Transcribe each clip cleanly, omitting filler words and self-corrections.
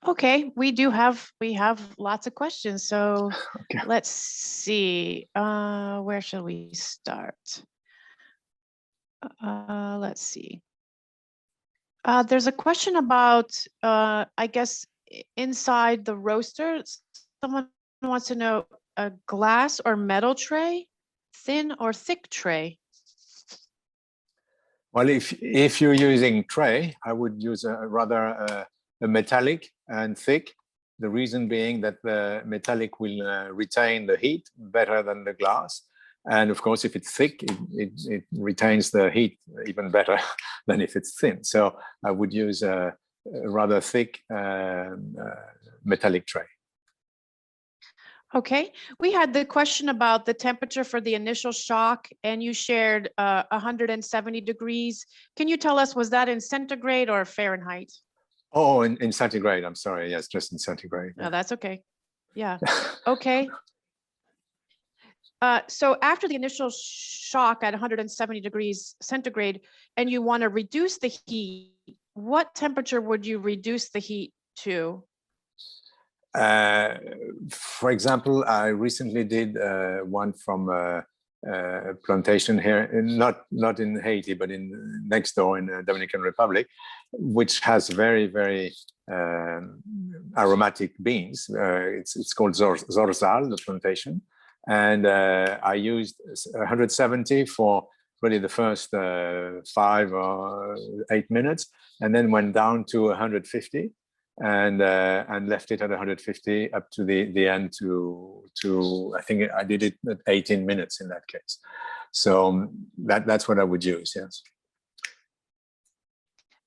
Okay, we have lots of questions. So Okay. let's see. Where shall we start? Let's see. There's a question about, I guess, inside the roaster. Someone wants to know a glass or metal tray, thin or thick tray. Well, if you're using tray, I would use a metallic and thick. The reason being that the metallic will retain the heat better than the glass. And of course, if it's thick, it retains the heat even better than if it's thin. So I would use a rather thick metallic tray. Okay, we had the question about the temperature for the initial shock, and you shared 170 degrees. Can you tell us, was that in centigrade or Fahrenheit? Oh, in centigrade, I'm sorry. Yes, just in centigrade. No, that's okay. Yeah, okay. So after the initial shock at 170 degrees centigrade, and you want to reduce the heat, what temperature would you reduce the heat to? For example, I recently did one from a plantation here, not in Haiti, but in next door in the Dominican Republic, which has very aromatic beans. It's called Zorzal, the plantation, and I used 170 for really the first 5 or 8 minutes, and then went down to 150. And left it at 150 up to the end to I think I did it at 18 minutes in that case. So that's what I would use. Yes.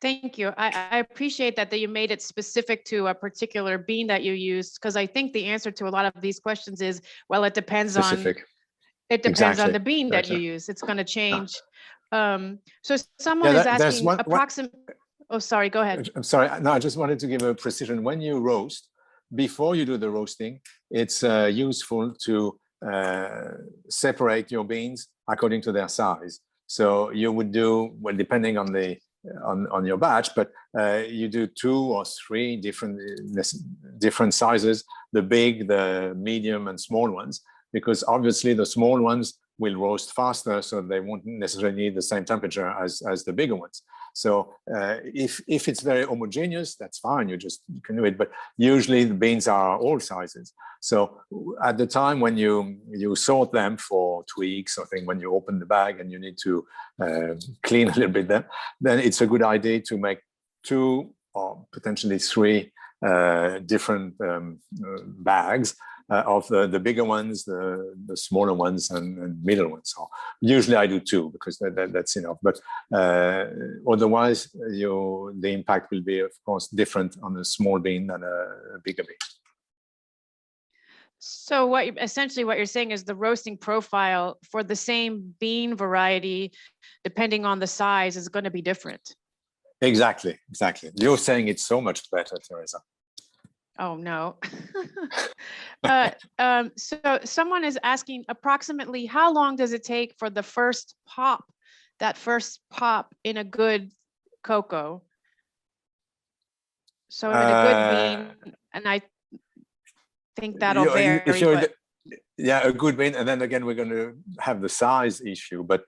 Thank you. I appreciate that you made it specific to a particular bean that you used, because I think the answer to a lot of these questions is, well, it depends Specific. on the bean that you use. It's going to change. So someone is asking approximate. Oh, sorry, go ahead. I'm sorry. No, I just wanted to give a precision. When you roast, before you do the roasting, it's useful to separate your beans according to their size. So you would do, well, depending on the on your batch, but you do 2 or 3 different sizes, the big, the medium, and small ones, because obviously the small ones will roast faster, so they won't necessarily need the same temperature as the bigger ones. So if it's very homogeneous, that's fine, you can do it. But usually the beans are all sizes. So at the time when you sort them for tweaks, I think when you open the bag and you need to clean a little bit then it's a good idea to make 2 or potentially 3 different bags of the bigger ones, the smaller ones, and middle ones. So usually I do 2 because that's enough. But otherwise, the impact will be, of course, different on a small bean than a bigger bean. So essentially what you're saying is the roasting profile for the same bean variety, depending on the size, is going to be different. Exactly. You're saying it's so much better, Teresa. Oh, no. So someone is asking, approximately how long does it take for the first pop in a good cocoa? So in a good bean, and I think that'll vary. Yeah, a good bean, and then again, we're going to have the size issue. But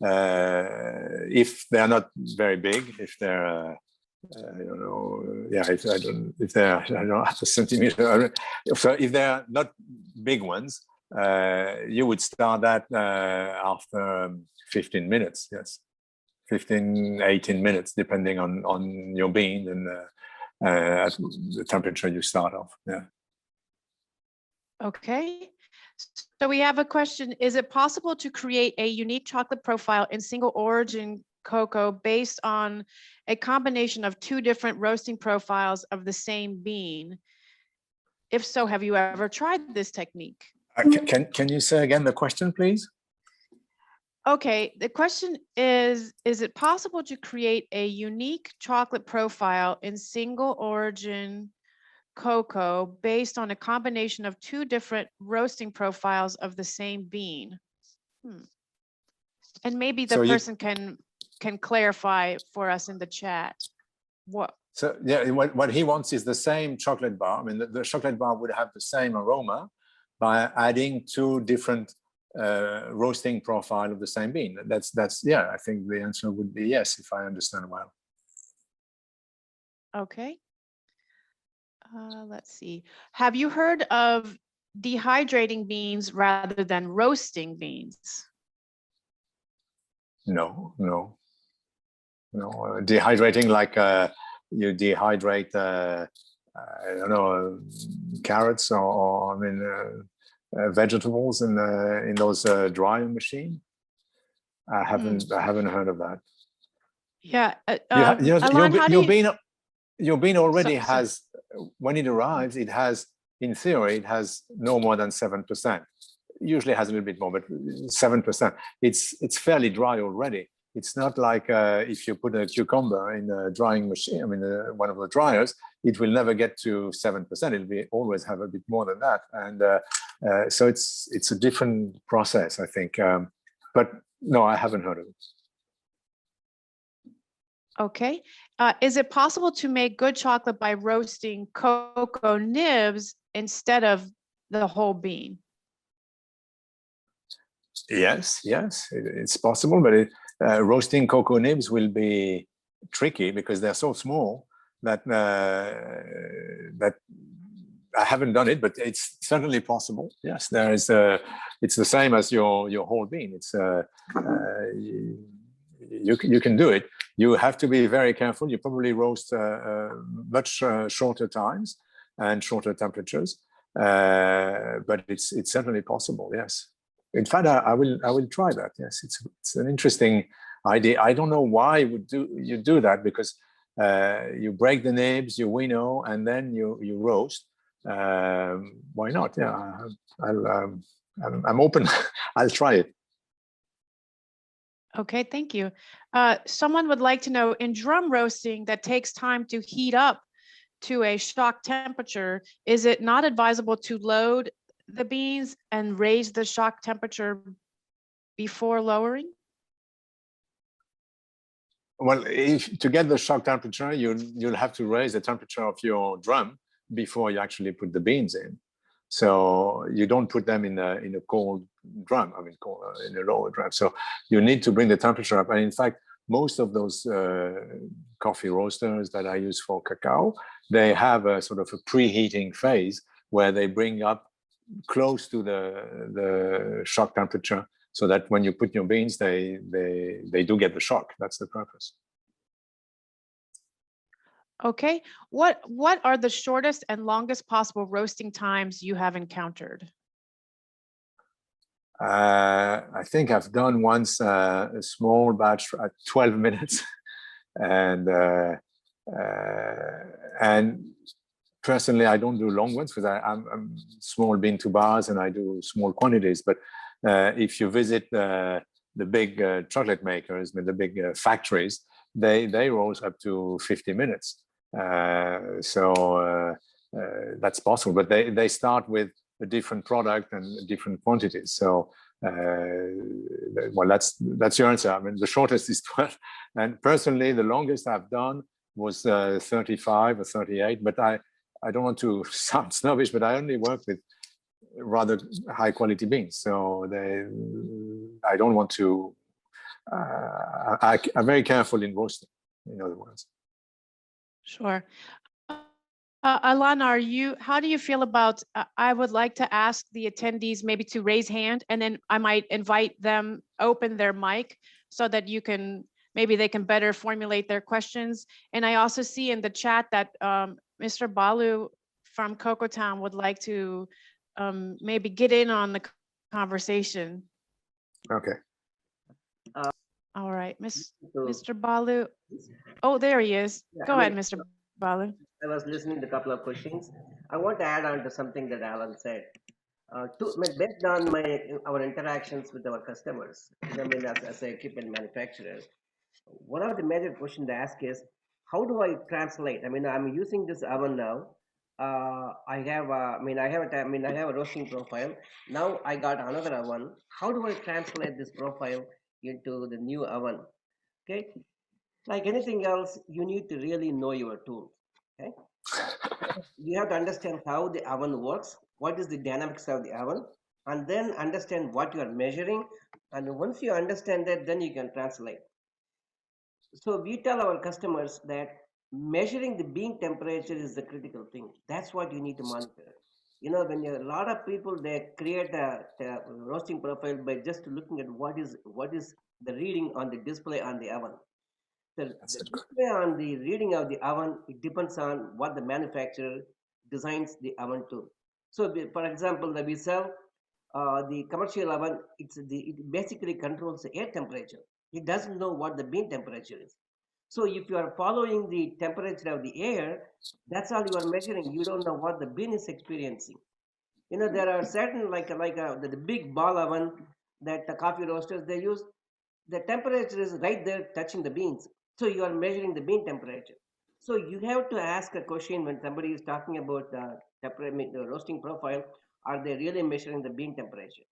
if they're not very big, if they're I don't know. Yeah, if they're I don't know, half a centimeter. So if they're not big ones, you would start that after 15 minutes. Yes, 15, 18 minutes, depending on your bean and at the temperature you start off. Yeah. Okay. So we have a question. Is it possible to create a unique chocolate profile in single origin cocoa based on a combination of 2 different roasting profiles of the same bean? If so, have you ever tried this technique? Can you say again the question, please? Okay, the question is it possible to create a unique chocolate profile in single origin cocoa based on a combination of 2 different roasting profiles of the same bean? And maybe the person can clarify for us in the chat So yeah, what he wants is the same chocolate bar. I mean, the chocolate bar would have the same aroma by adding two different roasting profile of the same bean. That's yeah. I think the answer would be yes, if I understand well. Okay. Let's see. Have you heard of dehydrating beans rather than roasting beans? No. Dehydrating, like you dehydrate, I don't know, carrots or I mean vegetables in those dryer machine. I haven't heard of that. Yeah. Alain, your bean already So- has, when it arrives, it has, in theory, it has no more than 7%. Usually has a little bit more, but 7%. It's fairly dry already. It's not like if you put a cucumber in a drying machine, I mean, one of the dryers, it will never get to 7%. It'll be always have a bit more than that. And so it's a different process, I think. But no, I haven't heard of it. Okay. Is it possible to make good chocolate by roasting cocoa nibs instead of the whole bean? Yes, it's possible, but roasting cocoa nibs will be tricky because they're so small that that I haven't done it, but it's certainly possible. Yes, there is. It's the same as your whole bean. It's you can do it. You have to be very careful. You probably roast much shorter times and shorter temperatures, but it's certainly possible. Yes. In fact, I will try that. Yes, it's an interesting idea. I don't know why you do that, because you break the nibs, you winnow, and then you roast. Why not? Yeah, I'm open. I'll try it. Okay, thank you. Someone would like to know, in drum roasting that takes time to heat up to a shock temperature, is it not advisable to load the beans and raise the shock temperature before lowering? Well, to get the shock temperature, you'll have to raise the temperature of your drum before you actually put the beans in. So you don't put them in a cold drum. I mean, in a lower drum. So you need to bring the temperature up. And in fact, most of those coffee roasters that I use for cacao, they have a sort of a preheating phase where they bring up close to the shock temperature, so that when you put your beans, they do get the shock. That's the purpose. Okay, what are the shortest and longest possible roasting times you have encountered? I think I've done once a small batch at 12 minutes, and personally, I don't do long ones because I'm small bean to bars and I do small quantities. But if you visit the big chocolate makers, the big factories, they roast up to 50 minutes. So that's possible. But they start with a different product and different quantities. So well, that's your answer. I mean, the shortest is 12, and personally, the longest I've done was 35 or 38. But I don't want to sound snobbish, but I only work with rather high quality beans, so I don't want to. I'm very careful in roasting, in other words. Sure. Alain, how do you feel about, I would like to ask the attendees maybe to raise hand, and then I might invite them open their mic so that maybe they can better formulate their questions. And I also see in the chat that Mr. Balu from CocoaTown would like to maybe get in on the conversation. Okay. All right, Mr. Balu. Oh, there he is. Go ahead, Mr. Balu. I was listening to a couple of questions. I want to add on to something that Alan said. Based on our interactions with our customers, I mean, as an equipment manufacturer, one of the major questions to ask is, how do I translate? I mean, I'm using this oven now. I have a roasting profile. Now I got another oven. How do I translate this profile into the new oven? Okay. Like anything else, you need to really know your tool. Okay, you have to understand how the oven works, what is the dynamics of the oven, and then understand what you are measuring. And once you understand that, then you can translate. So we tell our customers that measuring the bean temperature is the critical thing. That's what you need to monitor. You know, when a lot of people they create a roasting profile by just looking at what is the reading on the display on the oven. The That's it. display on the reading of the oven, it depends on what the manufacturer designs the oven to. So, for example, that we sell the commercial oven, it basically controls the air temperature. It doesn't know what the bean temperature is. So, if you are following the temperature of the air, that's all you are measuring. You don't know what the bean is experiencing. You know, there are certain the big ball oven that the coffee roasters they use, the temperature is right there touching the beans. So you are measuring the bean temperature. So you have to ask a question when somebody is talking about the roasting profile, are they really measuring the bean temperature?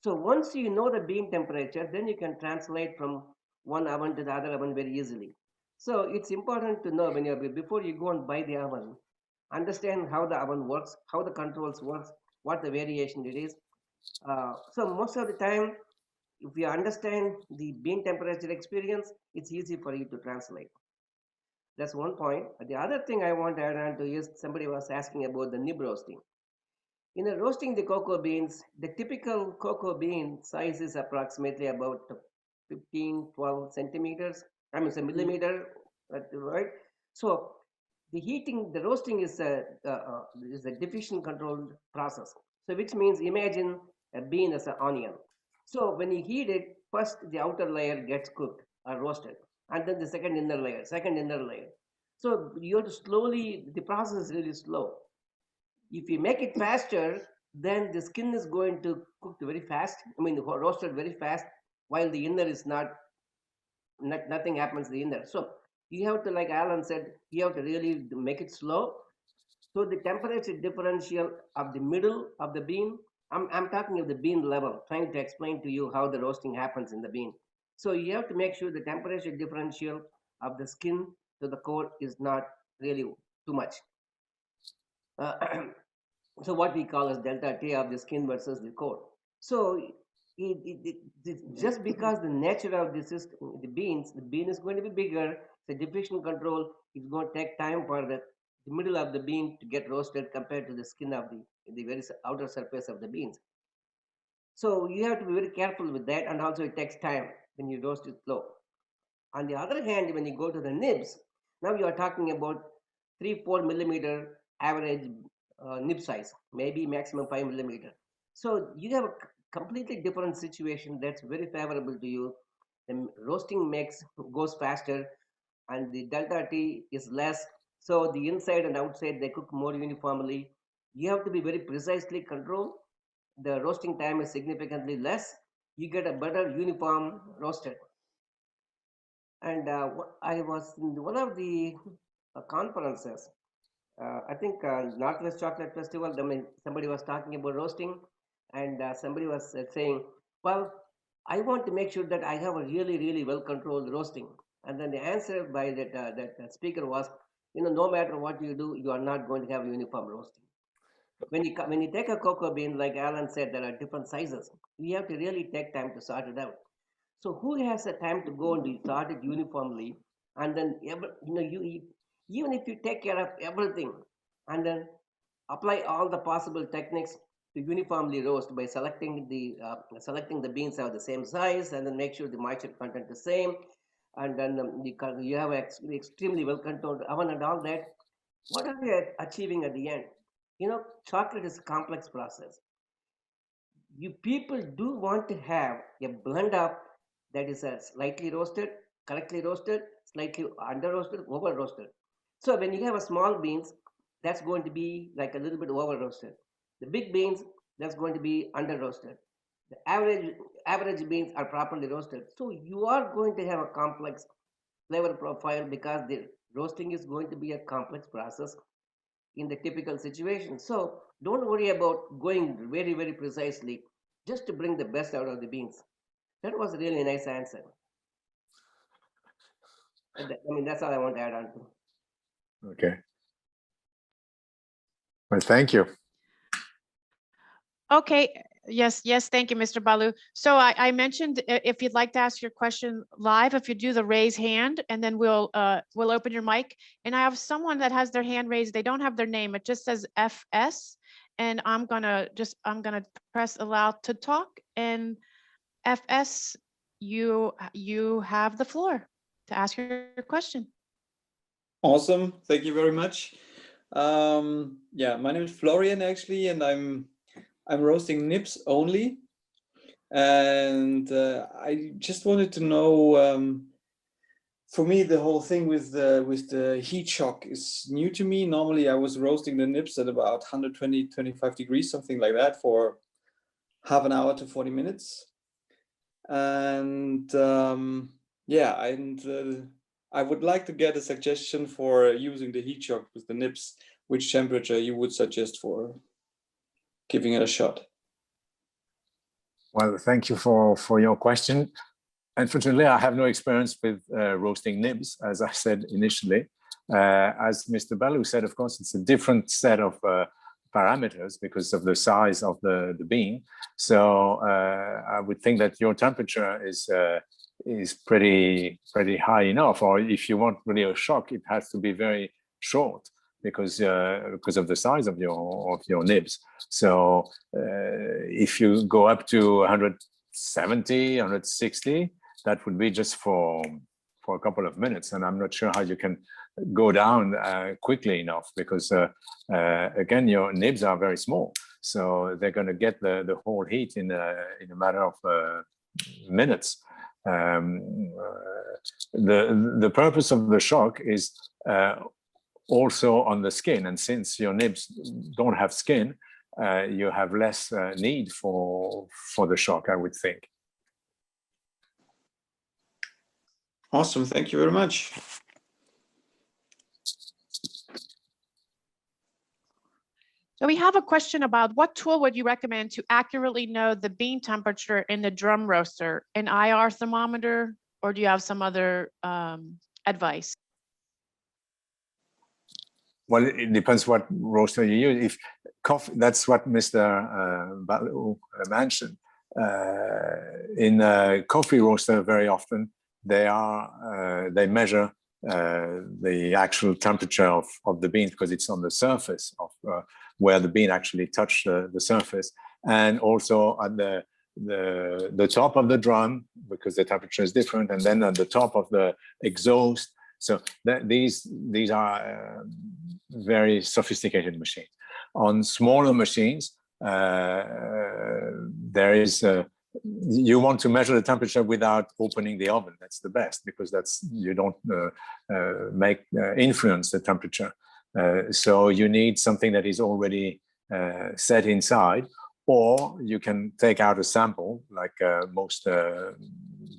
So once you know the bean temperature, then you can translate from one oven to the other oven very easily. So it's important to know when you before you go and buy the oven, understand how the oven works, how the controls works, what the variation it is. So most of the time, if you understand the bean temperature experience, it's easy for you to translate. That's one point. The other thing I want to add on to is somebody was asking about the nib roasting. In a roasting the cocoa beans, the typical cocoa bean size is approximately about 15, 12 centimeters. I mean, it's a millimeter, right? So the roasting is a diffusion controlled process. So which means imagine a bean as an onion. So when you heat it, first the outer layer gets cooked or roasted, and then the second inner layer. So you have to slowly. The process is really slow. If you make it faster, then the skin is going to cook very fast. I mean, roasted very fast, while the inner is nothing happens to the inner. So you have to, like Alan said, you have to really make it slow. So the temperature differential of the middle of the bean, I'm talking of the bean level, trying to explain to you how the roasting happens in the bean. So you have to make sure the temperature differential of the skin to the core is not really too much. So what we call as delta T of the skin versus the core. So just because the nature of the system, the bean is going to be bigger, the diffusion control is going to take time for the middle of the bean to get roasted compared to the skin of the very outer surface of the beans. So you have to be very careful with that, and also it takes time when you roast it slow. On the other hand, when you go to the nibs, now you are talking about 3-4 millimeter average nib size, maybe maximum 5 millimeter. So you have a completely different situation that's very favorable to you. The roasting goes faster, and the delta T is less. So the inside and outside they cook more uniformly. You have to be very precisely controlled. The roasting time is significantly less. You get a better uniform roasted. And I was in one of the conferences. I think Northwest Chocolate Festival. I mean, somebody was talking about roasting, and somebody was saying, "Well, I want to make sure that I have a really, really well-controlled roasting." And then the answer by that speaker was, no matter what you do, you are not going to have uniform roasting. When you take a cocoa bean, like Alan said, there are different sizes. You have to really take time to sort it out. So who has the time to go and sort it uniformly, and then even if you take care of everything, and then apply all the possible techniques to uniformly roast by selecting the beans of the same size, and then make sure the moisture content is same, and then you have extremely well controlled oven and all that. What are you achieving at the end? Chocolate is a complex process. You people do want to have a blend up that is a slightly roasted, correctly roasted, slightly under roasted, over roasted. So when you have a small beans, that's going to be like a little bit over roasted. The big beans, that's going to be under roasted. The average beans are properly roasted. So you are going to have a complex flavor profile because the roasting is going to be a complex process in the typical situation. So don't worry about going very, very precisely just to bring the best out of the beans. That was a really nice answer. That's all I want to add on to. Okay. Well, thank you. Okay, yes, thank you, Mr. Balu. So I mentioned if you'd like to ask your question live, if you do the raise hand, and then we'll open your mic. And I have someone that has their hand raised. They don't have their name. It just says FS, and I'm gonna press allow to talk. And FS, you have the floor to ask your question. Awesome, thank you very much. Yeah, my name is Florian actually, and I'm roasting nibs only, and I just wanted to know. For me, the whole thing with the heat shock is new to me. Normally, I was roasting the nibs at about 120, 25 degrees, something like that, for half an hour to 40 minutes. And yeah, and I would like to get a suggestion for using the heat shock with the nibs. Which temperature you would suggest for giving it a shot? Well, thank you for your question. Unfortunately, I have no experience with roasting nibs, as I said initially. As Mr. Balu said, of course, it's a different set of parameters because of the size of the bean. So I would think that your temperature is pretty high enough. Or if you want really a shock, it has to be very short because of the size of your nibs. So if you go up to 170, 160, that would be just for a couple of minutes, and I'm not sure how you can go down quickly enough because again, your nibs are very small, so they're going to get the whole heat in a matter of minutes. The purpose of the shock is also on the skin, and since your nibs don't have skin, you have less need for the shock, I would think. Awesome, thank you very much. So we have a question about what tool would you recommend to accurately know the bean temperature in the drum roaster, an IR thermometer, or do you have some other advice? Well, it depends what roaster you use. If coffee, that's what Mr. Balu mentioned. In a coffee roaster, very often they measure the actual temperature of the bean because it's on the surface of where the bean actually touched the surface, and also at the top of the drum because the temperature is different, and then at the top of the exhaust. So these are very sophisticated machines. On smaller machines, there is you want to measure the temperature without opening the oven. That's the best because you don't influence the temperature. So you need something that is already set inside, or you can take out a sample like most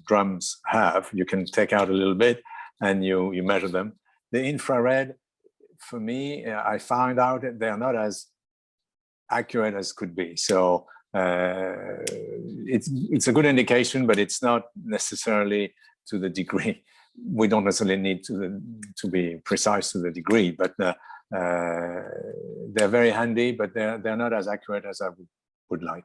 drums have. You can take out a little bit and you measure them. The infrared, for me, I found out that they're not as accurate as could be. So it's a good indication, but it's not necessarily to the degree. We don't necessarily need to be precise to the degree, but they're very handy, but they're not as accurate as I would like.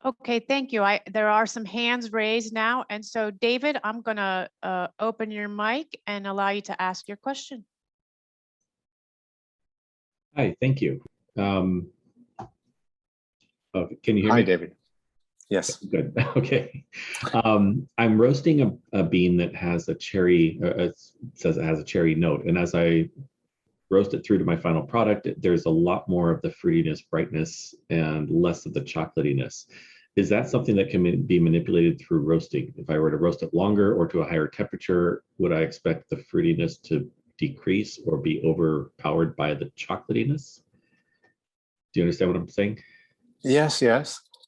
Okay, thank you. There are some hands raised now. And so David, I'm gonna open your mic and allow you to ask your question. Hi, thank you. Can you hear me? Hi, David. Yes. Good. Okay. I'm roasting a bean that has a cherry, it says it has a cherry note. And as I roast it through to my final product, there's a lot more of the fruitiness, brightness, and less of the chocolatiness. Is that something that can be manipulated through roasting? If I were to roast it longer or to a higher temperature, would I expect the fruitiness to decrease or be overpowered by the chocolatiness? Do you understand what I'm saying? Yes,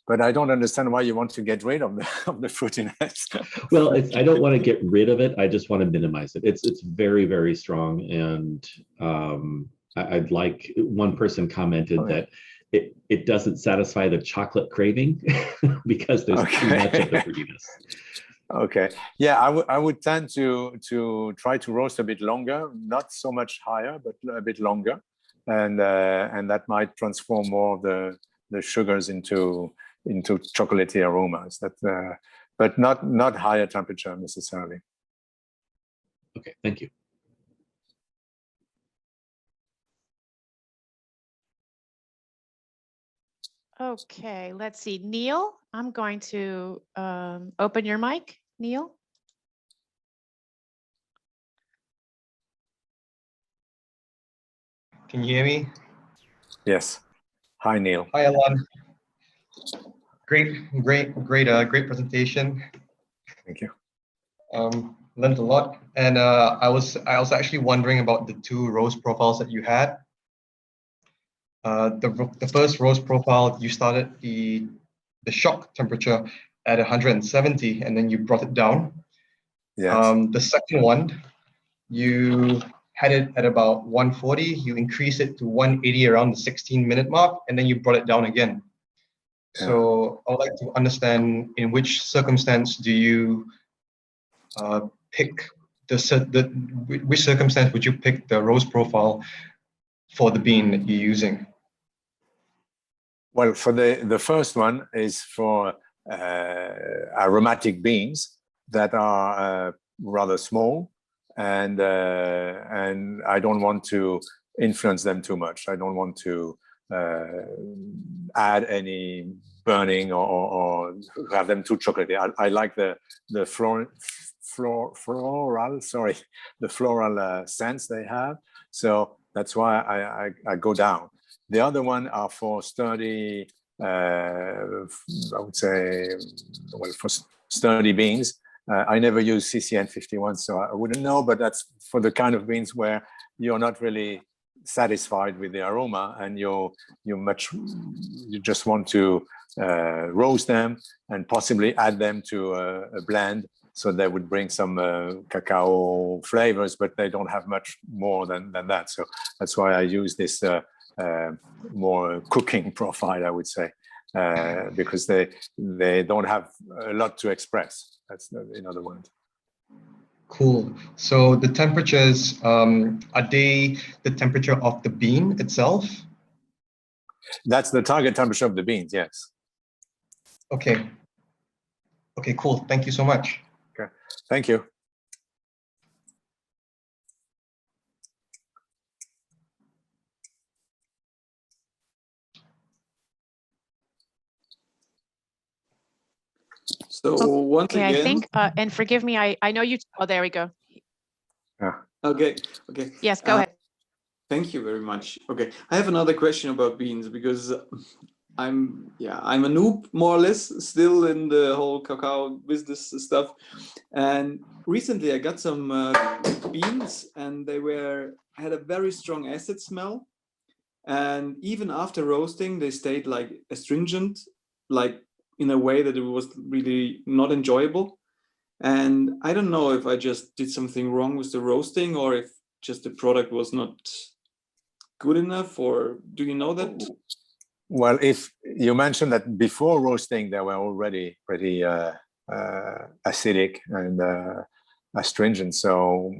but I don't understand why you want to get rid of the fruitiness. Well, I don't want to get rid of it. I just want to minimize it. It's very, very strong, and I'd like, one person commented that it doesn't satisfy the chocolate craving because there's too much of the fruitiness. Okay. Yeah, I would tend to try to roast a bit longer, not so much higher, but a bit longer, and that might transform more of the sugars into chocolatey aromas. But not higher temperature necessarily. Okay, thank you. Okay, let's see. Neil, I'm going to open your mic, Neil. Can you hear me? Yes. Hi, Neil. Hi, Alain. Great presentation. Thank you. Learned a lot, and I was actually wondering about the two roast profiles that you had. The first roast profile, you started the shock temperature at 170, and then you brought it down. Yes. The second one, you had it at about 140. You increased it to 180 around the 16-minute mark, and then you brought it down again. Yeah. So I would like to understand in which circumstance do you pick which circumstance would you pick the roast profile for the bean that you're using? Well, for the first one is for aromatic beans that are rather small, and I don't want to influence them too much. I don't want to add any burning or have them too chocolatey. I like the floral scents they have. So that's why I go down. The other one are for sturdy, I would say, well, for sturdy beans. I never use CCN 51, so I wouldn't know, but that's for the kind of beans where you're not really satisfied with the aroma and you just want to roast them and possibly add them to a blend, so they would bring some cacao flavors, but they don't have much more than that. So that's why I use this more cooking profile, I would say, because they don't have a lot to express. That's in other words. Cool. So the temperatures, are they the temperature of the bean itself? That's the target temperature of the beans, yes. Okay. Okay, cool. Thank you so much. Okay, thank you. So once Okay, again, I think, and forgive me, I know you, oh, there we go. Yeah. okay. Yes, go ahead. Thank you very much. Okay, I have another question about beans because I'm a noob more or less still in the whole cacao business stuff. And recently I got some beans and they had a very strong acid smell. And even after roasting, they stayed like astringent, like in a way that it was really not enjoyable. And I don't know if I just did something wrong with the roasting or if just the product was not good enough, or do you know that? Well, if you mentioned that before roasting, they were already pretty acidic and astringent. So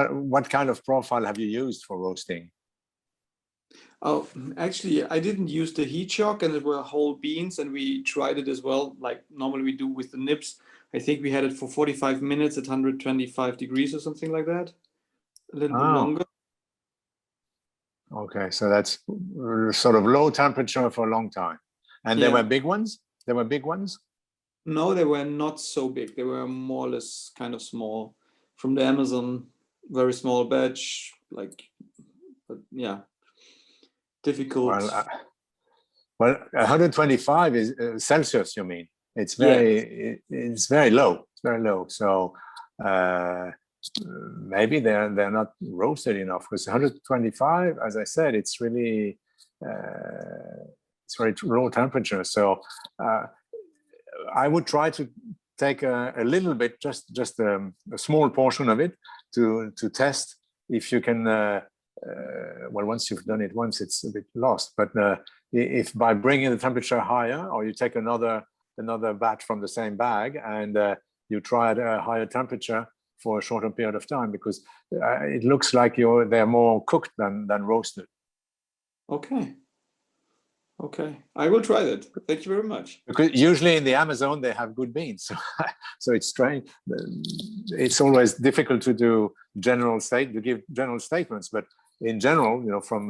what kind of profile have you used for roasting? Oh, actually, I didn't use the heat shock, and it were whole beans, and we tried it as well, like normally we do with the nibs. I think we had it for 45 minutes at 125 degrees or something like that, a little bit longer. Okay, so that's sort of low temperature for a long time. And they were big ones? They were big ones? No, they were not so big. They were more or less kind of small. From the Amazon, very small batch, like, but yeah. Difficult. Well, 125 is Celsius, you mean? It's very, it's very low. It's very low. So maybe they're not roasted enough, because 125, as I said, it's really it's very low temperature. So I would try to take a little bit, just a small portion of it to test if you can. Well, once you've done it once, it's a bit lost. But if by bringing the temperature higher, or you take another another batch from the same bag, and you try at a higher temperature for a shorter period of time, because it looks like they're more cooked than roasted. Okay. Okay, I will try that. Thank you very much. Because usually in the Amazon they have good beans, so, so it's strange. It's always difficult to give general statements, but in general, you know, from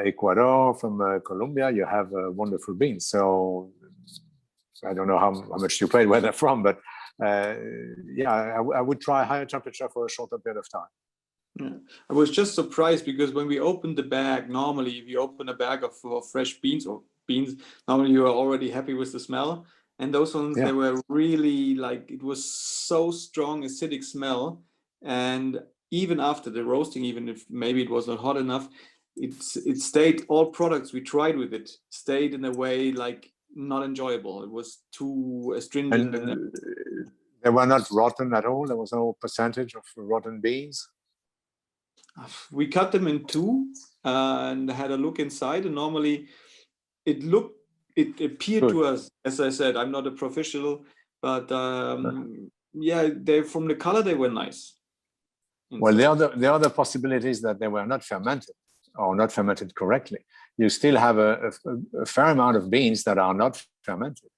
Ecuador, from Colombia, you have wonderful beans. So I don't know how much you paid, where they're from, but yeah, I would try higher temperature for a shorter period of time. Yeah. I was just surprised because when we opened the bag, normally if you open a bag of fresh beans or beans, normally you are already happy with the smell. And those ones, Yeah. they were really like, it was so strong acidic smell. And even after the roasting, even if maybe it was not hot enough, it stayed, all products we tried with it stayed in a way like not enjoyable. It was too astringent. And they were not rotten at all. There was no percentage of rotten beans. We cut them in two and had a look inside, and normally it appeared to us, as I said, I'm not a professional, but yeah, they, from the color, they were nice. Well, the other possibility is that they were not fermented or not fermented correctly. You still have a fair amount of beans that are not fermented.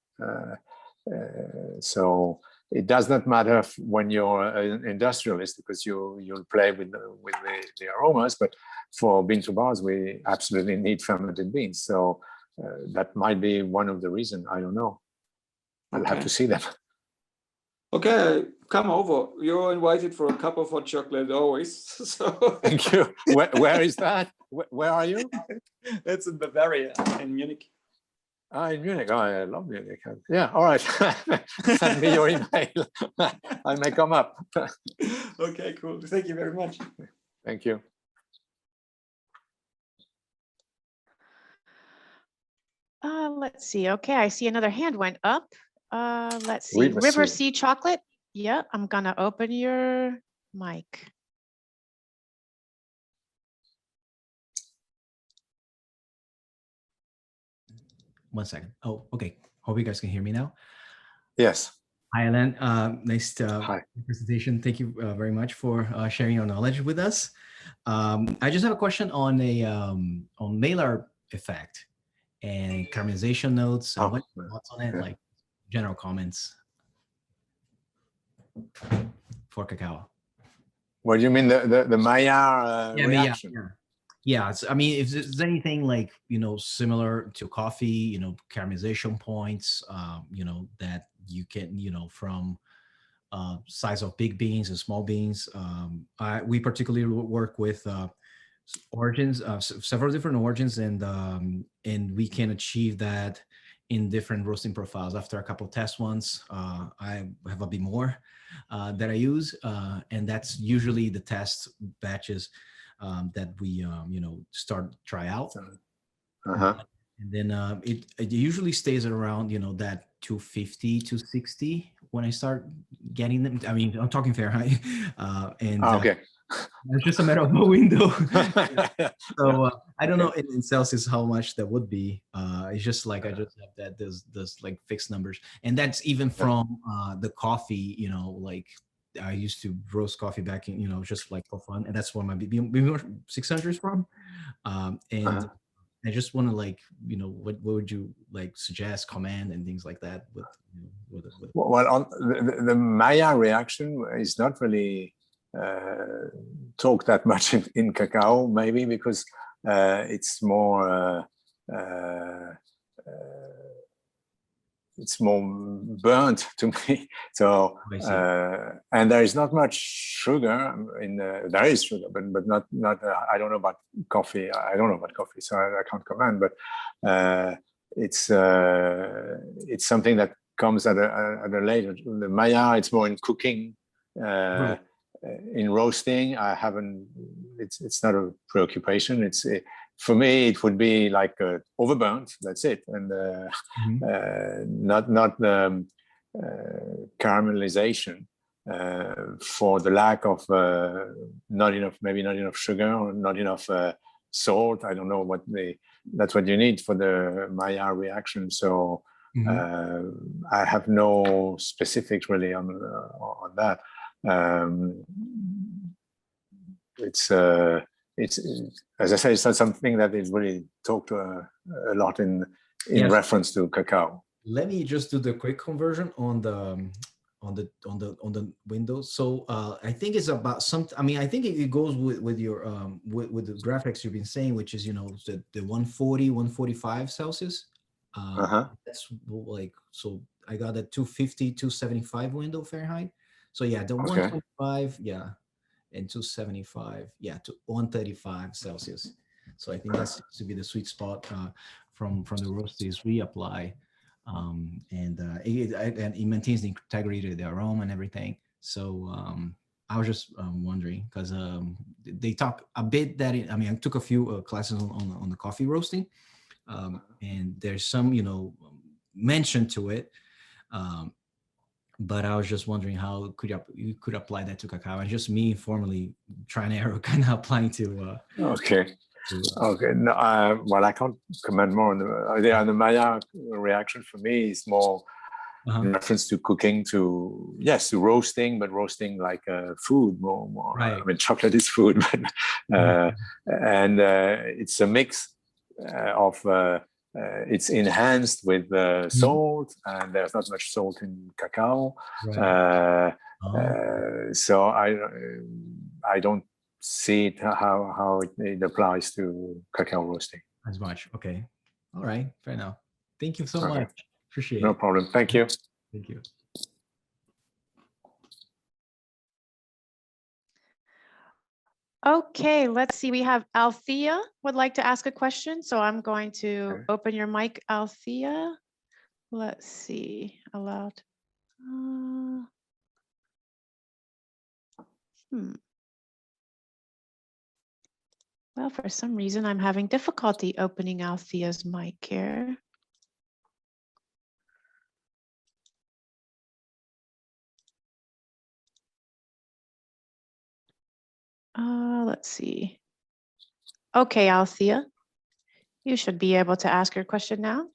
So it does not matter when you're an industrialist, because you'll play with the aromas, but for bean to bars, we absolutely need fermented beans. So that might be one of the reasons. I don't know. I'll have to see them. Okay, come over. You're invited for a cup of hot chocolate always. So thank you. Where is that? Where are you? That's in Bavaria, in Munich. In Munich. Oh, I love Munich. Yeah, all right. Send me your email. I may come up. Okay, cool. Thank you very much. Thank you. Let's see. Okay, I see another hand went up. Let's see. River Sea Chocolate. Yeah, I'm gonna open your mic. One second. Oh, okay. Hope you guys can hear me now. Yes. Hi, Alain. Nice Hi. presentation. Thank you very much for sharing your knowledge with us. I just have a question on on Maillard effect and caramelization notes. What thoughts on it? Like general comments for cacao. What do you mean, the Maillard reaction? Yeah, I mean, if there's anything like, you know, similar to coffee, you know, caramelization points, you know, that you can, you know, from size of big beans and small beans. We particularly work with origins, several different origins, and we can achieve that in different roasting profiles. After a couple of test ones, I have a bit more that I use, and that's usually the test batches that we you know, try out. And then it usually stays around, you know, that 250 260 when I start getting them. I mean, I'm talking Fahrenheit, and okay. It's just a matter of a window. So I don't know in Celsius how much that would be. It's just like I just have that there's like fixed numbers, and that's even from the coffee. You know, like I used to roast coffee back in, you know, just like for fun, and that's where my BB 600 is from. And I just want to, like, you know, what would you like suggest, comment, and things like that with, you know, with Well, on the Maillard reaction is not really talked that much in cacao, maybe because it's more burnt to me. So and there is not much sugar in there is sugar, but not I don't know about coffee. I don't know about coffee, so I can't comment. But it's something that comes at a later. The Maillard, it's more in cooking. In roasting, I haven't. It's not a preoccupation. For me, it would be like overburnt. That's it, and not caramelization for the lack of maybe not enough sugar or not enough salt. I don't know that's what you need for the Maillard reaction. So I have no specifics really on that. It's as I say, it's not something that is really talked a lot in Yes. reference to cacao. Let me just do the quick conversion on the Windows. So I think it's about something. I mean, I think it goes with your with the graphics you've been saying, which is, you know, the 140, 145 Celsius. That's like, so I got a 250, 275 window Fahrenheit. So yeah, the 125, yeah, and 275, yeah, to 135 Celsius. So I think that seems to be the sweet spot from the roasties we apply. And it maintains the integrity of the aroma and everything. So I was just wondering, because they talk a bit that I mean, I took a few classes on the coffee roasting, and there's some, you know, mention to it, but I was just wondering how you could apply that to cacao, and just me informally trying and error kind of applying to. Okay. No, well, I can't comment more on the Maya reaction. For me is more in reference to cooking, to roasting, but roasting like food more. Right. I mean, chocolate is food, but and it's a mix of it's enhanced with salt, and there's not much salt in cacao. Right. So I don't see it, how it applies to cacao roasting as much. Okay. All right. Fair enough. Thank you so Okay. much. Appreciate No it. problem. Thank you. Thank you. Okay, let's see. We have Althea would like to ask a question. So I'm going to Okay. open your mic, Althea. Let's see. Allowed. Well, for some reason, I'm having difficulty opening Althea's mic here. Let's see. Okay, Althea, you should be able to ask your question now.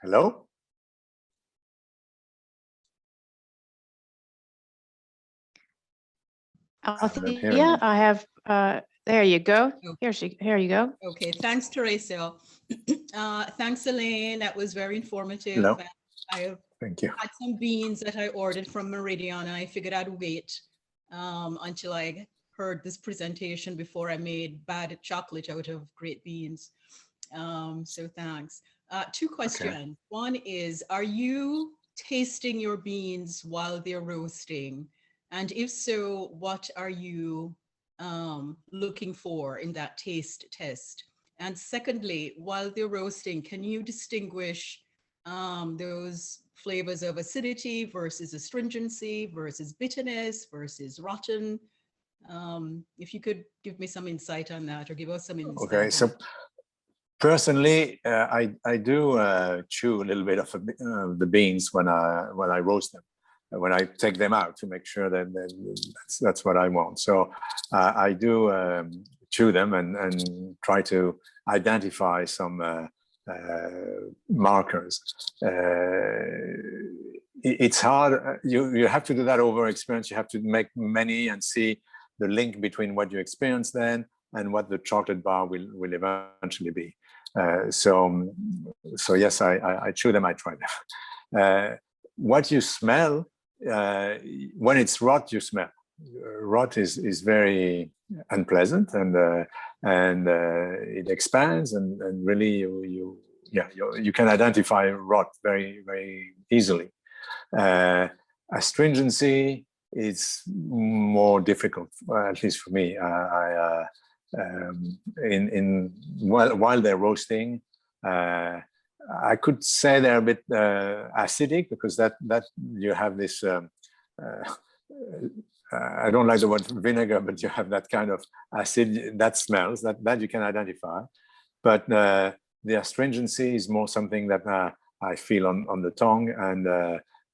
Hello? Althea, I have, there you go. Here you go. Okay, thanks, Teresa. Thanks, Elaine. That was very informative. Hello. Thank you. Had some beans that I ordered from Meridian, and I figured I'd wait until I heard this presentation before I made bad chocolate out of great beans. So thanks. Two questions. Okay. One is, are you tasting your beans while they're roasting? And if so, what are you looking for in that taste test? And secondly, while they're roasting, can you distinguish those flavors of acidity versus astringency versus bitterness versus rotten? If you could give me some insight on that, or give us some insight. Okay, so personally, I do chew a little bit of the beans when I roast them, when I take them out, to make sure that that's what I want. So I do chew them and try to identify some markers. It's hard. You have to do that over experience. You have to make many and see the link between what you experience then and what the chocolate bar will eventually be. So yes, I chew them, I try them. What you smell, when it's rot, you smell. Rot is very unpleasant, and it expands, and really you can identify rot very, very easily. Astringency is more difficult, at least for me. While they're roasting, I could say they're a bit acidic, because that you have this. I don't like the word vinegar, but you have that kind of acid that smells, that you can identify. But the astringency is more something that I feel on the tongue, and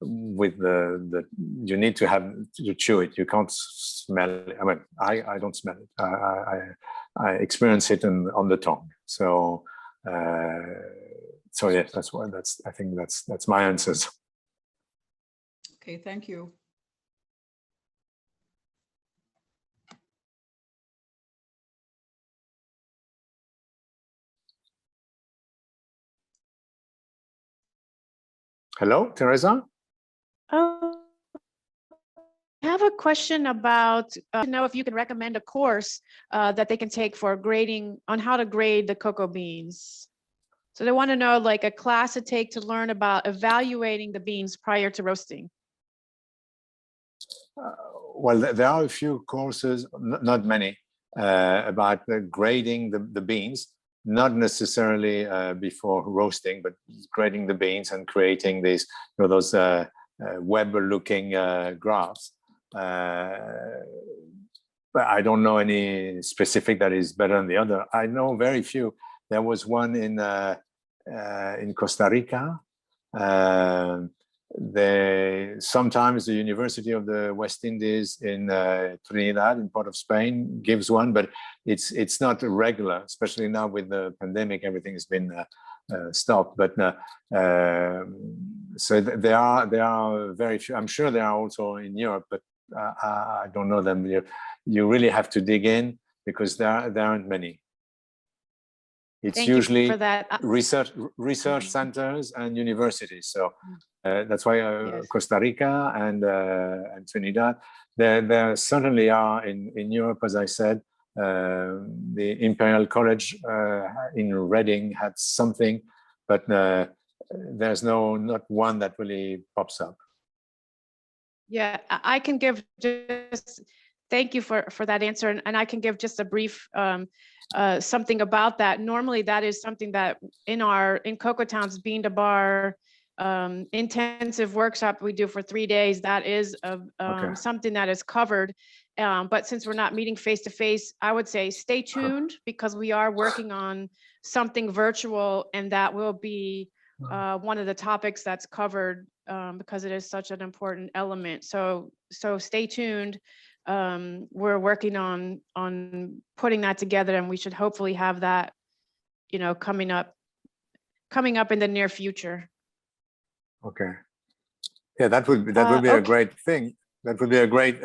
with the you need to chew it. You can't smell it. I mean, I don't smell it. I experience it on the tongue. So So yeah, that's why I think that's my answers. Okay, thank you. Hello, Teresa? Oh, I have a question about, to know if you can recommend a course that they can take for grading, on how to grade the cocoa beans. So they want to know like a class to take to learn about evaluating the beans prior to roasting. Well, there are a few courses, not many, about grading the beans, not necessarily before roasting, but grading the beans and creating these, those web-looking graphs. But I don't know any specific that is better than the other. I know very few. There was one in Costa Rica. Sometimes the University of the West Indies in Trinidad, in part of Spain, gives one, but it's not regular, especially now with the pandemic. Everything has been stopped. But so there are very few. I'm sure there are also in Europe, but I don't know them. You really have to dig in because there aren't many. It's Thank usually you for that. research centers and universities. So that's why Yes. Costa Rica and Trinidad, there certainly are in Europe, as I said. The Imperial College in Reading had something, but there's not one that really pops up. Yeah, I can give just, thank you for that answer. And I can give just a brief something about that. Normally that is something that in CocoaTown's Bean to Bar intensive workshop we do for 3 days, that is something that is covered. But since we're not meeting face to face, I would say stay tuned because we are working on something virtual, and that will be one of the topics that's covered because it is such an important element. So stay tuned. We're working on putting that together, and we should hopefully have that, coming up in the near future. Okay. Yeah, that would be okay. a great thing. That would be a great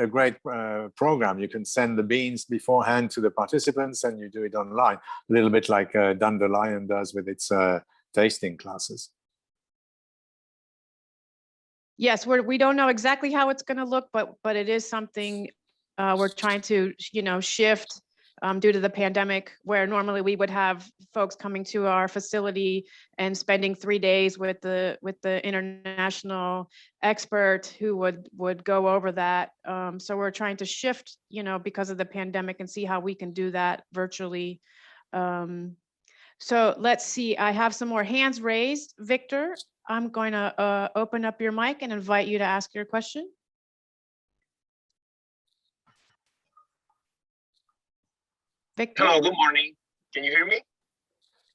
program. You can send the beans beforehand to the participants, and you do it online, a little bit like Dandelion does with its tasting classes. Yes, we don't know exactly how it's going to look, but it is something we're trying to shift due to the pandemic, where normally we would have folks coming to our facility and spending 3 days with the international expert who would go over that. So we're trying to shift, because of the pandemic, and see how we can do that virtually. So let's see, I have some more hands raised. Victor, I'm going to open up your mic and invite you to ask your question. Victor? Hello, good morning. Can you hear me?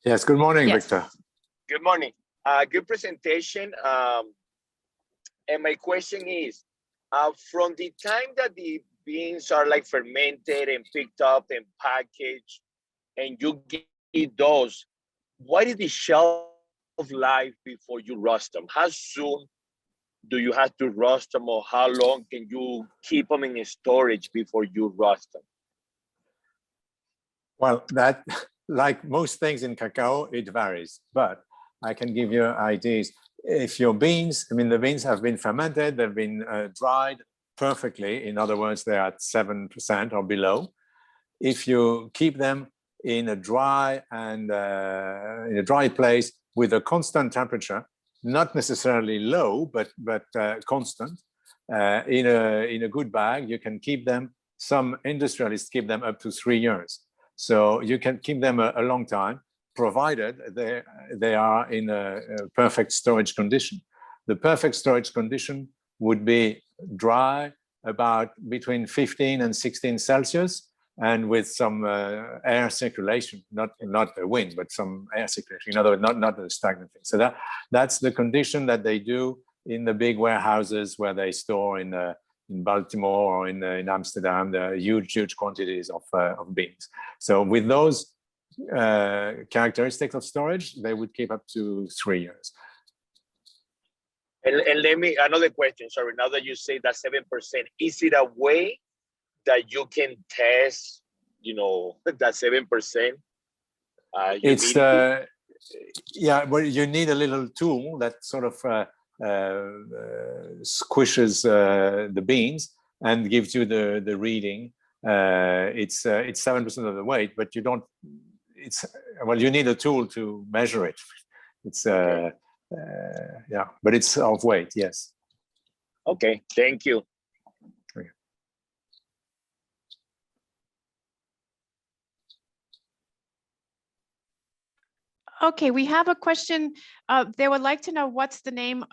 Yes, good morning, Yes. Victor. Good morning. Good presentation. And my question is, from the time that the beans are like fermented and picked up and packaged, and you get those, what is the shelf life before you roast them? How soon do you have to roast them, or how long can you keep them in storage before you roast them? Well, that, like most things in cacao, it varies, but I can give you ideas. If your beans, the beans have been fermented, they've been dried perfectly. In other words, they're at 7% or below. If you keep them in a dry place with a constant temperature, not necessarily low, but constant, in a good bag, you can keep them. Some industrialists keep them up to 3 years. So you can keep them a long time, provided they are in a perfect storage condition. The perfect storage condition would be dry, about between 15 and 16 Celsius, and with some air circulation, not the wind, but some air circulation. In other words, not a stagnant thing. So that's the condition that they do in the big warehouses where they store in Baltimore or in Amsterdam, there are huge quantities of beans. So with those characteristics of storage, they would keep up to 3 years. And let me, another question, sorry, now that you say that 7%, is it a way that you can test, you know, that 7%? It's, yeah, well, you need a little tool that sort of squishes the beans and gives you the reading. It's 7% of the weight, but you don't, it's, well, you need a tool to measure it. It's, Okay. yeah, but it's of weight, yes. Okay, thank you. Okay, we have a question. They would like to know what's the name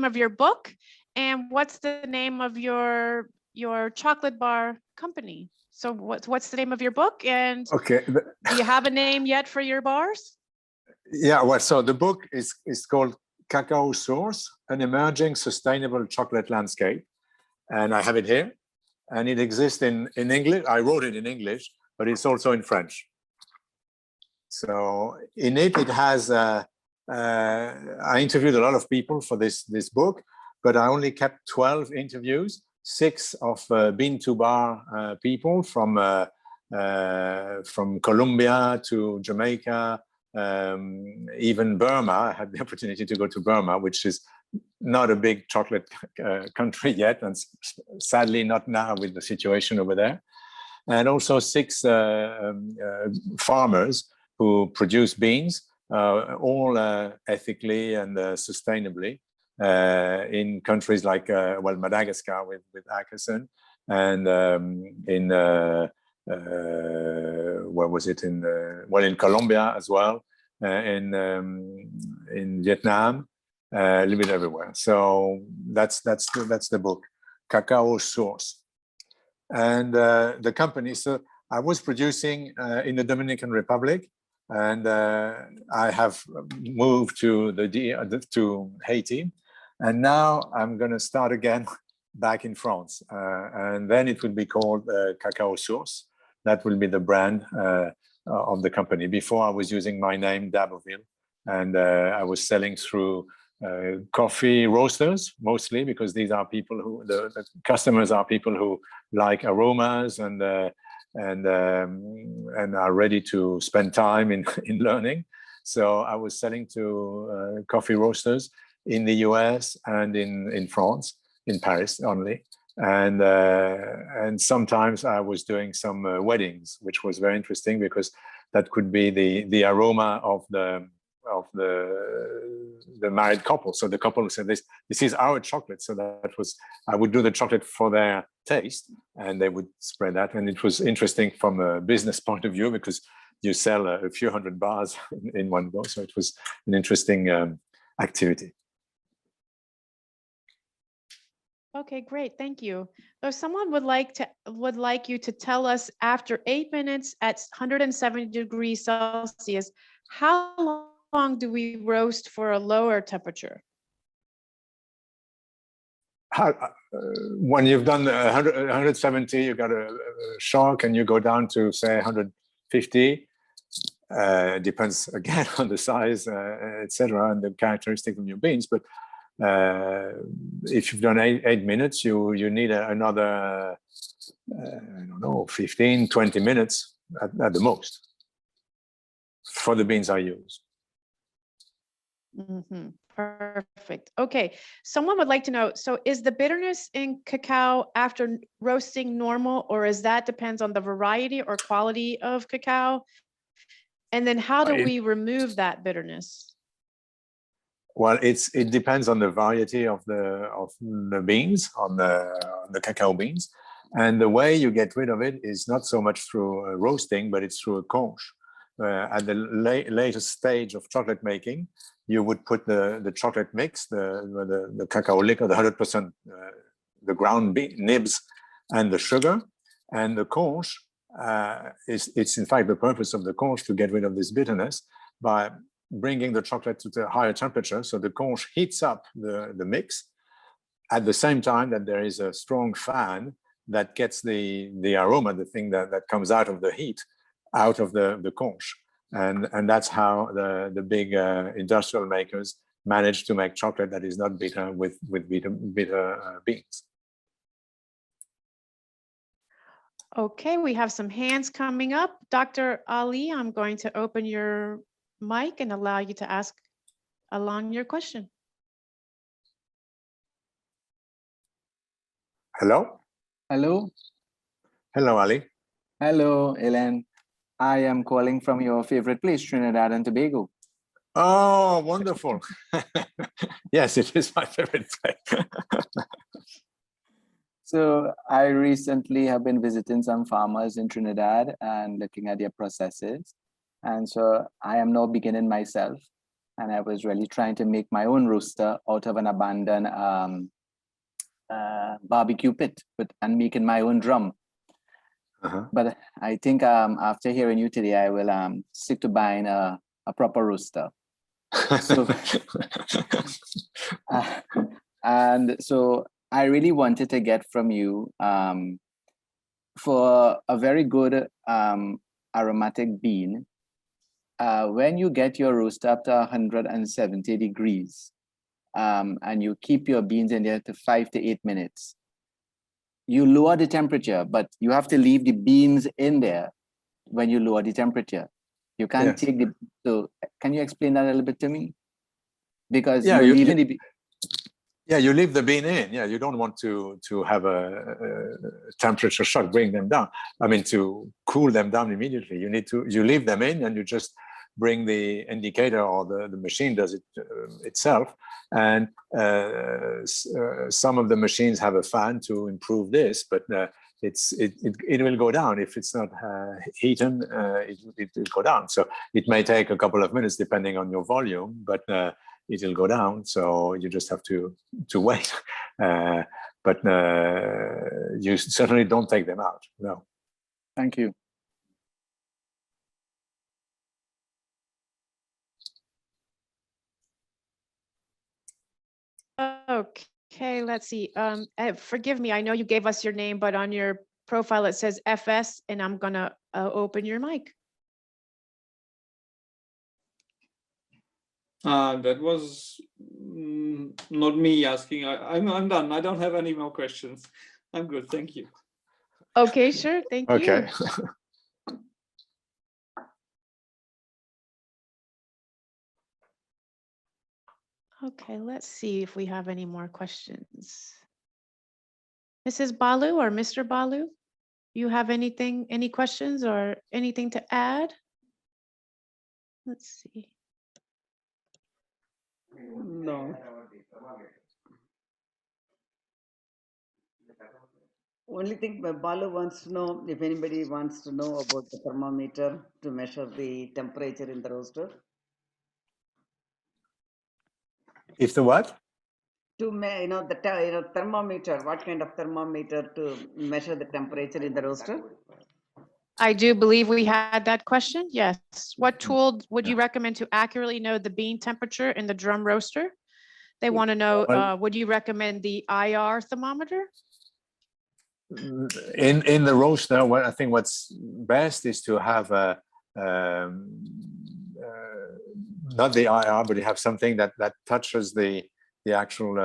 of your book and what's the name of your chocolate bar company. So what's the name of your book, and Okay. do you have a name yet for your bars? Yeah, well, so the book is called Cacao Source, an emerging sustainable chocolate landscape. And I have it here, and it exists in English. I wrote it in English, but it's also in French. So in it, it has, I interviewed a lot of people for this book, but I only kept 12 interviews, 6 of bean to bar people from Colombia to Jamaica, even Burma. I had the opportunity to go to Burma, which is not a big chocolate country yet, and sadly not now with the situation over there. And also 6 farmers who produce beans, all ethically and sustainably, in countries like, well, Madagascar with Akasen, and in, where was it, well, in Colombia as well, in Vietnam, a little bit everywhere. So that's the book, Cacao Source. And the company, so I was producing in the Dominican Republic, and I have moved to to Haiti, and now I'm going to start again back in France, and then it will be called Cacao Source. That will be the brand of the company. Before, I was using my name, D'Aberville, and I was selling through coffee roasters mostly, because these are people who the customers are people who like aromas and are ready to spend time in learning. So I was selling to coffee roasters in the US and in France, in Paris only. And sometimes I was doing some weddings, which was very interesting, because that could be the aroma of the married couple. So the couple said, this is our chocolate. So that was, I would do the chocolate for their taste, and they would spread that. And it was interesting from a business point of view, because you sell a few hundred bars in one go. So it was an interesting activity. Okay, great, thank you. So someone would like you to tell us, after 8 minutes at 170 degrees Celsius, how long do we roast for a lower temperature? When you've done 170, you got a shock, and you go down to say 150. Depends again on the size, etc., and the characteristics of your beans. But if you've done 8 minutes, you need another, I don't know, 15, 20 minutes at the most for the beans I use. Mm-hmm. Perfect. Okay, someone would like to know, so is the bitterness in cacao after roasting normal, or is that depends on the variety or quality of cacao? And then how do we remove that bitterness? Well, it depends on the variety of the beans, on the cacao beans, and the way you get rid of it is not so much through roasting, but it's through a conche. At the latest stage of chocolate making, you would put the chocolate mix, the cacao liquor, the 100%, the ground nibs, and the sugar, and the conche. It's in fact the purpose of the conche to get rid of this bitterness by bringing the chocolate to a higher temperature. So the conche heats up the mix at the same time that there is a strong fan that gets the aroma, the thing that comes out of the heat, out of the conch. And that's how the big industrial makers manage to make chocolate that is not bitter with bitter beans. Okay, we have some hands coming up. Dr. Ali, I'm going to open your mic and allow you to ask Alain your question. Hello? Hello. Hello, Ali. Hello, Elaine. I am calling from your favorite place, Trinidad and Tobago. Oh, wonderful. Yes, it is my favorite place. So I recently have been visiting some farmers in Trinidad and looking at their processes. And so I am now beginning myself. And I was really trying to make my own roaster out of an abandoned barbecue pit and making my own drum. But I think after hearing you today, I will stick to buying a proper roaster. So, and so I really wanted to get from you for a very good aromatic bean. When you get your roaster up to 170 degrees and you keep your beans in there to 5 to 8 minutes, you lower the temperature, but you have to leave the beans in there when you lower the temperature. You can't take the, so can you explain that a little bit to me? Because yeah, you leave the bean in. Yeah, you don't want to have a temperature shock, bring them down. I mean, to cool them down immediately. You leave them in and you just bring the indicator, or the machine does it itself. And some of the machines have a fan to improve this, but it will go down. If it's not heated, it will go down. So it may take a couple of minutes depending on your volume, but it will go down. So you just have to wait. But you certainly don't take them out. No. Thank you. Okay, let's see. Forgive me, I know you gave us your name, but on your profile it says FS, and I'm gonna open your mic. That was not me asking. I'm done. I don't have any more questions. I'm good. Thank you. Okay, sure. Thank you. Okay. Okay, let's see if we have any more questions. Mrs. Balu or Mr. Balu, you have any questions or anything to add? Let's see. No. Only thing Balu wants to know, if anybody wants to know about the thermometer to measure the temperature in the roaster. If the what? To the thermometer, what kind of thermometer to measure the temperature in the roaster? I do believe we had that question. Yes. What tool would you recommend to accurately know the bean temperature in the drum roaster? They want to know, would you recommend the IR thermometer? In the roaster, I think what's best is to have not the IR, but you have something that touches the actual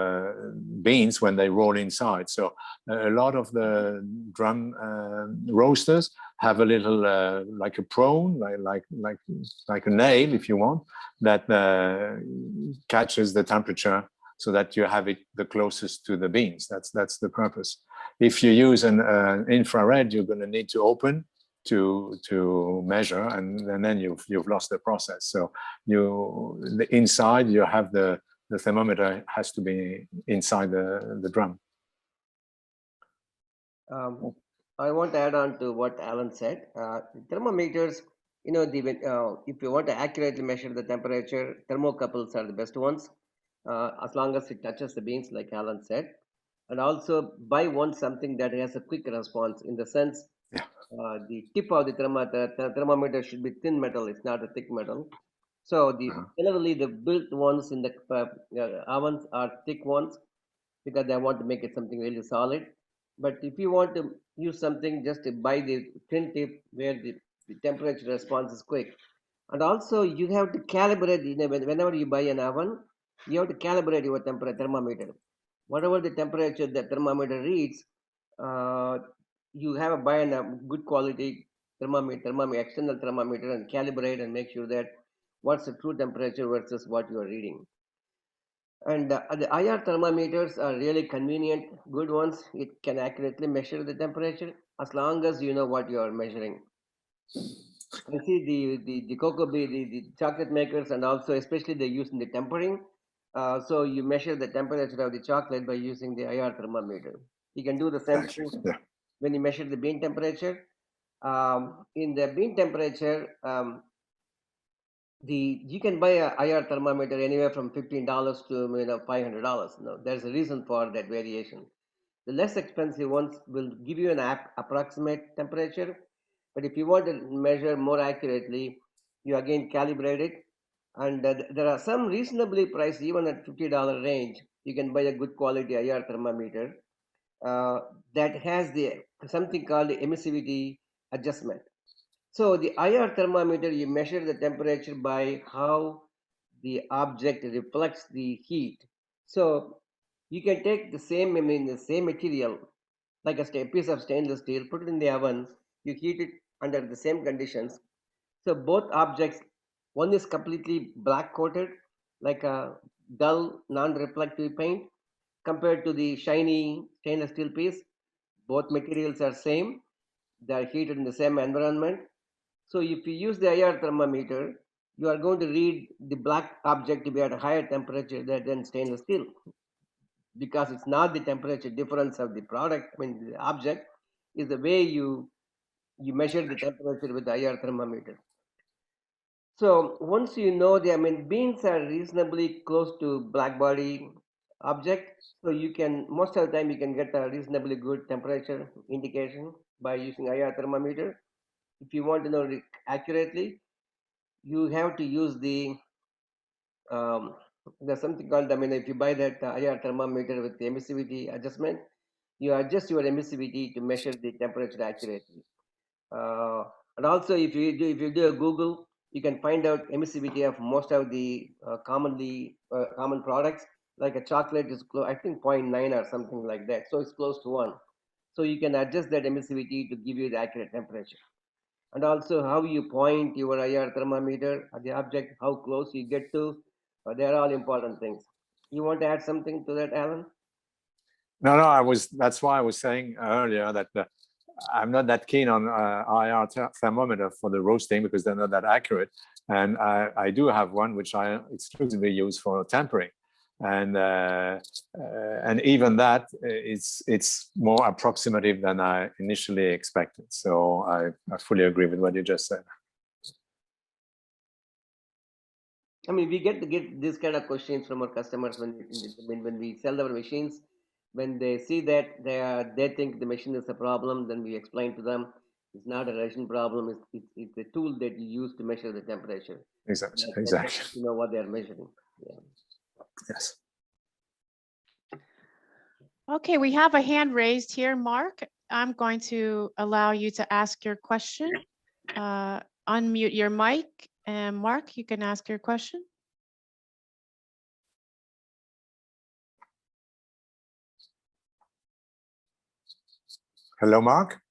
beans when they roll inside. So a lot of the drum roasters have a little like a prone, like a nail, if you want, that catches the temperature so that you have it the closest to the beans. That's the purpose. If you use an infrared, you're going to need to open to measure, and then you've lost the process. So inside you have the thermometer has to be inside the drum. I want to add on to what Alan said. Thermometers, if you want to accurately measure the temperature, thermocouples are the best ones, as long as it touches the beans, like Alan said. And also buy something that has a quick response, in the sense, the tip of the thermometer should be thin metal. It's not a thick metal. So generally the built ones in the ovens are thick ones, because they want to make it something really solid. But if you want to use something, just buy the thin tip where the the temperature response is quick. And also you have to calibrate, whenever you buy an oven, you have to calibrate your thermometer. Whatever the temperature the thermometer reads, you have to buy a good quality thermometer, external thermometer, and calibrate and make sure that what's the true temperature versus what you are reading. And the IR thermometers are really convenient, good ones. It can accurately measure the temperature as long as you know what you are measuring. I see the cocoa bee, the chocolate makers, and also especially they use in the tempering. So you measure the temperature of the chocolate by using the IR thermometer. You can do the same thing when you measure the bean temperature. In the bean temperature, you can buy a IR thermometer anywhere from $15 to $500. No, there's a reason for that variation. The less expensive ones will give you an approximate temperature, but if you want to measure more accurately, you again calibrate it. And there are some reasonably priced, even at $50 range. You can buy a good quality IR thermometer that has something called the emissivity adjustment. So the IR thermometer, you measure the temperature by how the object reflects the heat. So you can take the same material, like a piece of stainless steel, put it in the oven, you heat it under the same conditions. So both objects, one is completely black coated, like a dull, non-reflective paint, compared to the shiny stainless steel piece. Both materials are same. They are heated in the same environment. So if you use the IR thermometer, you are going to read the black object to be at a higher temperature than stainless steel, because it's not the temperature difference of the product, the object, is the way you measure the temperature with the IR thermometer. So once you know beans are reasonably close to black body object, so you can, most of the time you can get a reasonably good temperature indication by using IR thermometer. If you want to know it accurately, you have to use there's something called, if you buy that IR thermometer with the emissivity adjustment, you adjust your emissivity to measure the temperature accurately. And also, if you do a Google, you can find out emissivity of most of the common products. Like a chocolate is I think 0.9 or something like that, so it's close to 1. So you can adjust that emissivity to give you the accurate temperature. And also how you point your IR thermometer at the object, how close you get to, they're all important things. You want to add something to that, Alan? No, that's why I was saying earlier that I'm not that keen on IR thermometer for the roasting because they're not that accurate. And I do have one which I exclusively use for tempering. And even that, it's more approximative than I initially expected. So I fully agree with what you just said. We get this kind of questions from our customers when we sell our machines. When they see that they think the machine is a problem, then we explain to them it's not a Russian problem. It's a tool that you use to measure the temperature. Exactly. You know what they are measuring. Yeah. Yes. Okay, we have a hand raised here, Mark. I'm going to allow you to ask your question. Unmute your mic, and Mark, you can ask your question. Hello, Mark.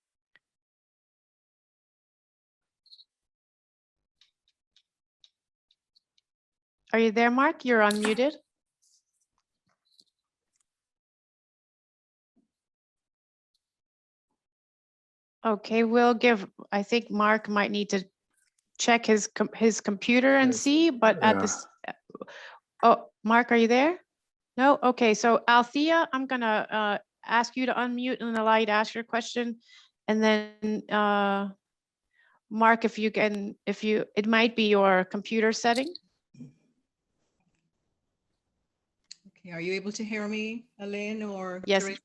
Are you there, Mark? You're unmuted. Okay, I think Mark might need to check his computer and see, but at this, oh, Mark, are you there? No? Okay, so Althea, I'm gonna ask you to unmute and allow you to ask your question. And then Mark, it might be your computer setting. Okay, are you able to hear me, Elaine, or? Yes. Okay.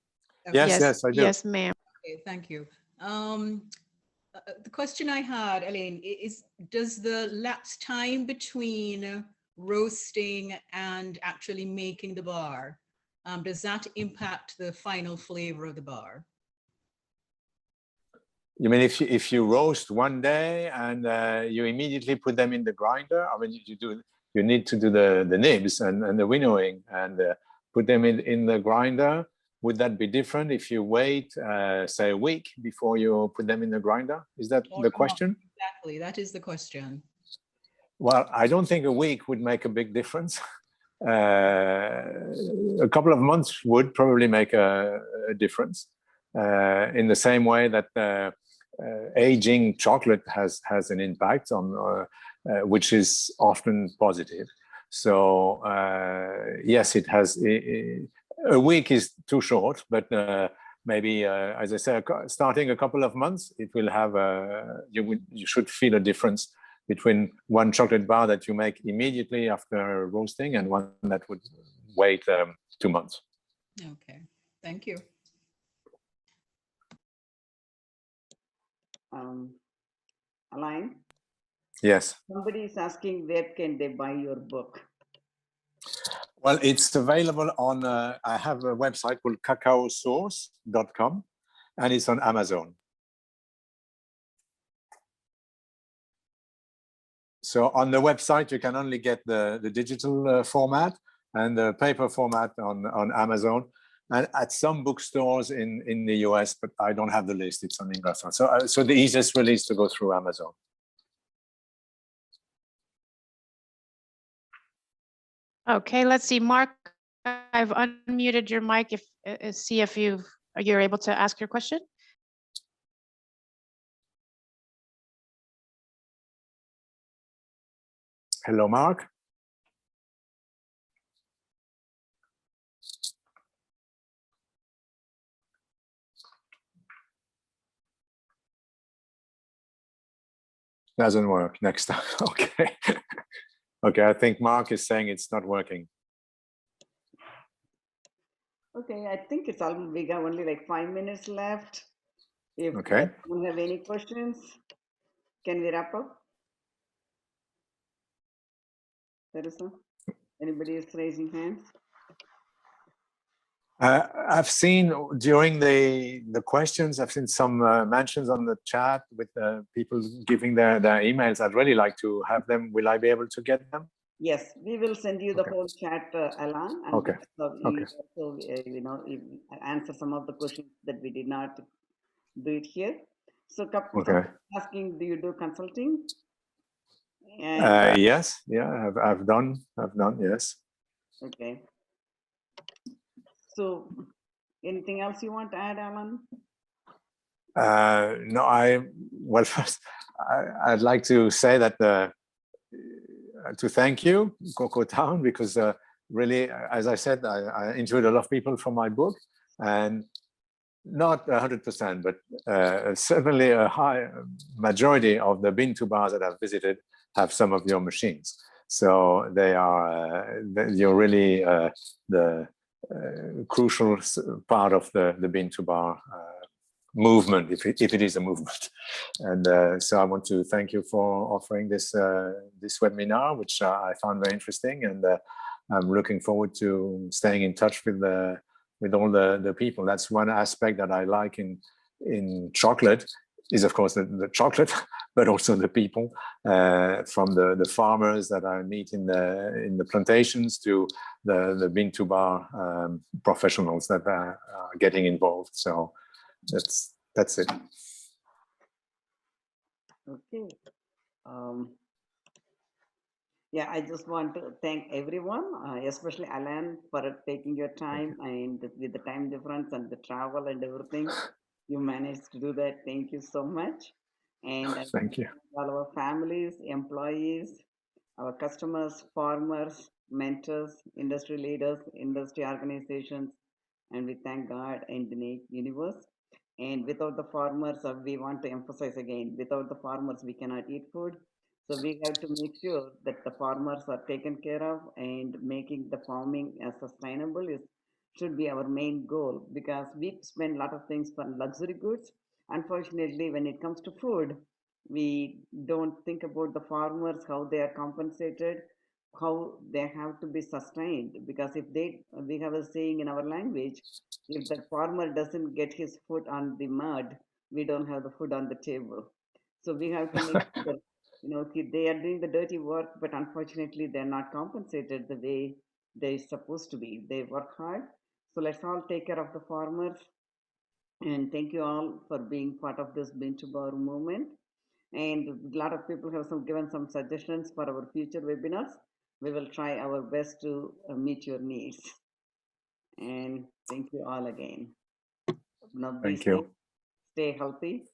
Yes, I do. Yes, ma'am. Okay, thank you. The question I had, Elaine, is does the lapse time between roasting and actually making the bar, does that impact the final flavor of the bar? You mean if you roast one day and you immediately put them in the grinder? I mean, you need to do the nibs and the winnowing and put them in the grinder. Would that be different if you wait, say, a week before you put them in the grinder? Is that Or the not? question? Exactly, that is the question. Well, I don't think a week would make a big difference. A couple of months would probably make a difference. In the same way that aging chocolate has an impact on, which is often positive. So yes, it has. A week is too short, but maybe, as I said, starting a couple of months, it will have. You should feel a difference between one chocolate bar that you make immediately after roasting and one that would wait 2 months. Okay, thank you. Alain? Yes. Somebody is asking where can they buy your book? Well, it's available on, I have a website called cacaosource.com, and it's on Amazon. So on the website, you can only get the digital format and the paper format on Amazon, and at some bookstores in the US, but I don't have the list. It's on English. So the easiest really is to go through Amazon. Okay, let's see, Mark, I've unmuted your mic. See if you're able to ask your question. Hello, Mark. Doesn't work. Next time. Okay. Okay, I think Mark is saying it's not working. Okay, I think it's all, we got only like 5 minutes left. If Okay. you don't have any questions, can we wrap up? Teresa, anybody is raising hands? I've seen during the questions, I've seen some mentions on the chat with people giving their emails. I'd really like to have them. Will I be able to get them? Yes, we will send you the Okay. whole chat, Alain, and Okay. so Okay. also, answer some of the questions that we did not do it here. So, Okay. asking, do you do consulting? Yes. Yeah, I've done. Yes. Okay. So, anything else you want to add, Alan? No, well, first, I'd like to say that to thank you, CocoaTown, because really, as I said, I interviewed a lot of people for my book, and not 100%, but certainly a high majority of the bean to bars that I've visited have some of your machines. So they are, you're really the crucial part of the bean to bar movement, if it is a movement. And so I want to thank you for offering this this webinar, which I found very interesting, and I'm looking forward to staying in touch with all the people. That's one aspect that I like in chocolate, is of course the chocolate, but also the people, from the farmers that I meet in the plantations to the bean to bar professionals that are getting involved. So that's it. Okay. Yeah, I just want to thank everyone, especially Alain, for taking your time, and with the time difference and the travel and everything, you managed to do that. Thank you so much. And I Thank you. all our families, employees, our customers, farmers, mentors, industry leaders, industry organizations, and we thank God and the universe. And without the farmers, we want to emphasize again, without the farmers, we cannot eat food. So we have to make sure that the farmers are taken care of, and making the farming as sustainable should be our main goal, because we spend a lot of things for luxury goods. Unfortunately, when it comes to food, we don't think about the farmers, how they are compensated, how they have to be sustained. Because if we have a saying in our language, if the farmer doesn't get his foot on the mud, we don't have the food on the table. So we have to make sure, they are doing the dirty work, but unfortunately they're not compensated the way they're supposed to be. They work hard. So let's all take care of the farmers. And thank you all for being part of this Bean to Bar movement. And a lot of people have given some suggestions for our future webinars. We will try our best to meet your needs. And thank you all again. Now be Thank safe, you. stay healthy,